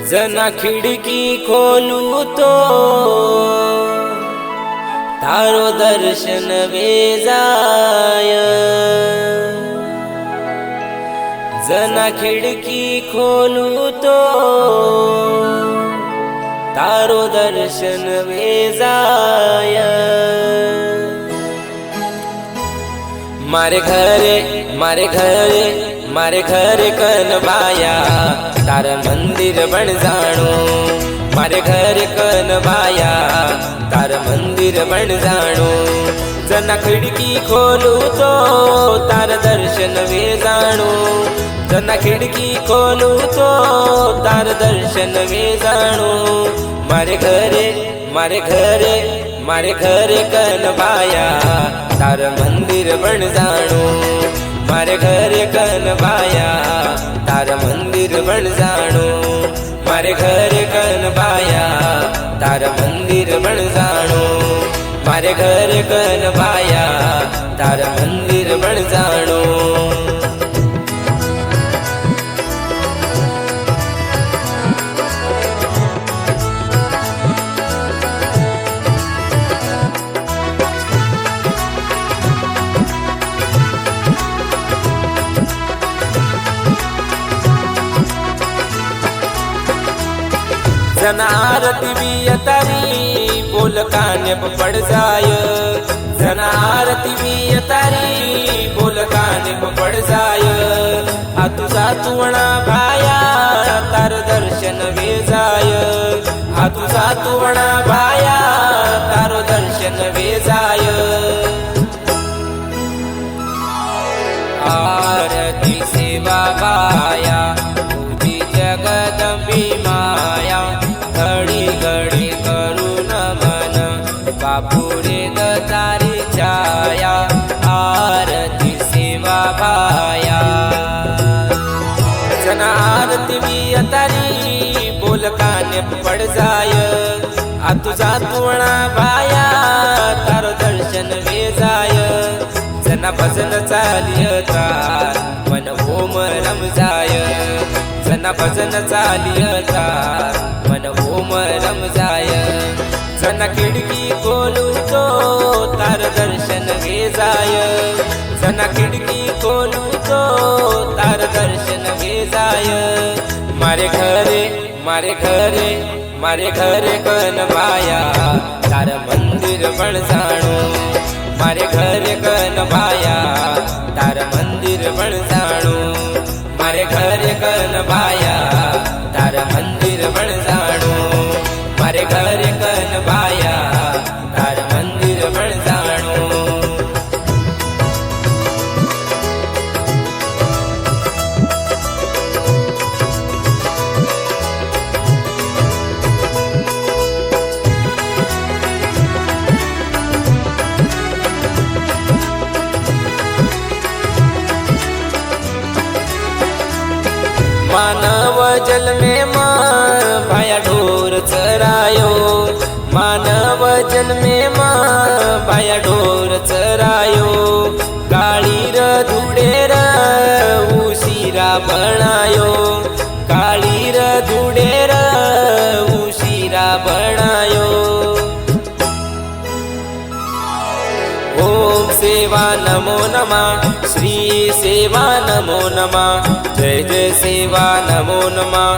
जना खिड़की खोलू तो तारो दर्शन वे जाय। जना खिड़की खोलू तो तारो दर्शन वे जाय। मारे घरे कनबाया तार मंदिर बन जाणो। मारे घर कनबाया तार मंदिर बन जाणो। जना खिड़की खोलू तो तार दर्शन वे जाणो। जना खिड़की खोलू तो तार दर्शन वे जाणो। मारे घरे कनबाया तार मंदिर बन जाणो। मारे घरे कनबाया तार मंदिर बन जाणो। मारे घरे कनबाया तार मंदिर बन जाणो। मारे घरे कनबाया तार मंदिर बन जाणो। जना आरती भी तारी बोल काने पड़ जाय। जना आरती भी तारी बोल काने पड़ जाय। आ तुझा तुवणा भाया तार दर्शन वे जाय। आ तुझा तुवणा भाया तारो दर्शन वे जाय। आरती सेवा बाया तुझी जगदंबी माया। घड़ी घड़ी करू नमन बापुरे तारी छाया। आरती सेवा भाया जना आरती भी तारी बोल काने पड़ जाय। आ तुझा तुवणा भाया तारो दर्शन वे जाय। जना भजन चालियता मन ओम रम जाय। जना भजन चालियता मन ओम रम जाय। जना खिड़की खोलू तो तार दर्शन वे जाय। जना खिड़की खोलू तो तार दर्शन वे जाय। मारे घरे कनबाया तार मंदिर बन जाणो। मारे घरे कनबाया तार मंदिर बन जाणो। मारे घरे कनबाया तार मंदिर बन जाणो। मारे घरे कनबाया तार मंदिर बन जाणो। मानव जल में माँ भाया ढोर चरायो। मानव जल में माँ भाया ढोर चरायो। काळीर धुडेर उशिरा बनायो। काळीर धुडेर उशिरा बनायो। ओम सेवा नमो नमः श्री सेवा नमो नमः। जय जय सेवा नमो नमः।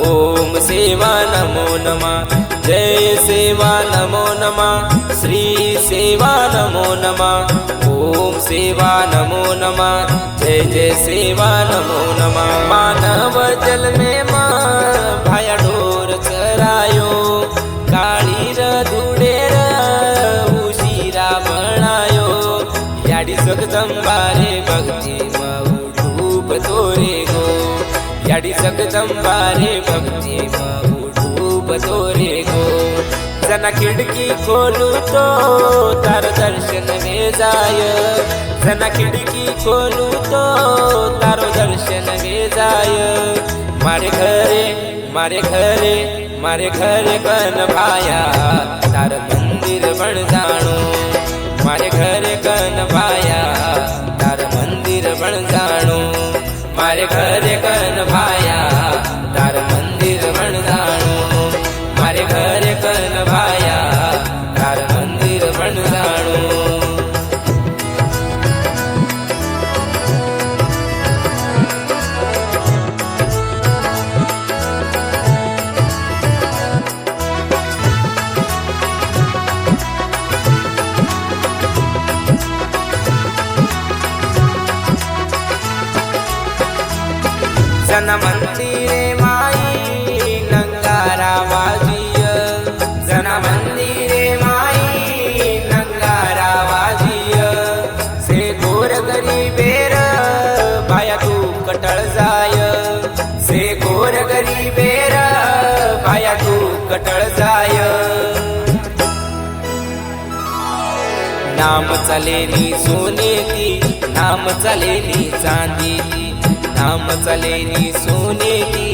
ओम सेवा नमो नमः। जय सेवा नमो नमः श्री सेवा नमो नमः। ओम सेवा नमो नमः। जय जय सेवा नमो नमः। मानव जल में माँ भाया ढोर चरायो। काळीर धुडेर उशिरा बनायो। याडी जगदंबारे भक्ती मऊडूप तोरे गो। याडी जगदंबारे भक्ती मऊडूप तोरे गो। जना खिड़की खोलू तो तार दर्शन वे जाय। जना खिड़की खोलू तो तारो दर्शन वे जाय। मारे घरे कनबाया तार मंदिर बन जाणो। मारे घरे कनबाया तार मंदिर बन जाणो। मारे घरे कनबाया तार मंदिर बन जाणो। जना मंदिरे माई नंगारा वाजिय जना मंदिरे माई नंगारा वाजिय से गोर गरीबेर बाया तू कटळ जाय से गोर गरीबेर बाया तू कटळ जाय नाम चालेली सोनेती नाम चालेली चांदीती नाम चालेली सोनेती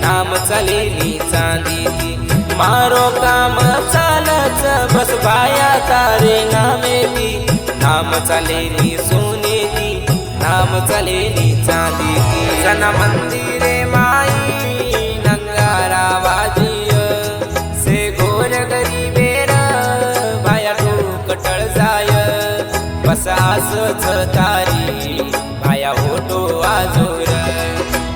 नाम चालेली चांदीती मारो काम चालच बस बाया तारे नामेती नाम चालेली सोनेती नाम चालेली चांदीती जना मंदिरे माई नंगारा वाजिय से गोर गरीबेर बाया तू कटळ जाय बस असच तारी बाया होतो आजोर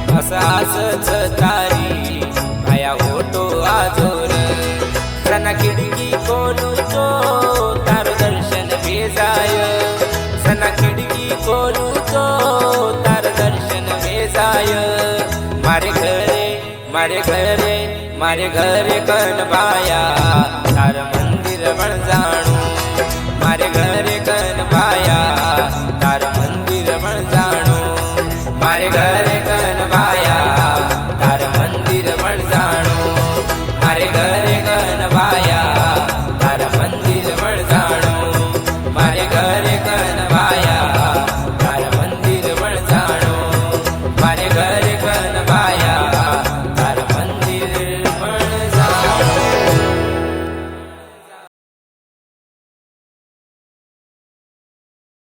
बस असच तारी बाया होतो आजोर जना खिडकी खोलूचो तार दर्शन भेजाय जना खिडकी खोलूचो तार दर्शन भेजाय मारे घरे मारे घरे मारे घरे कन बाया तार मंदिर बण जाणू मारे घरे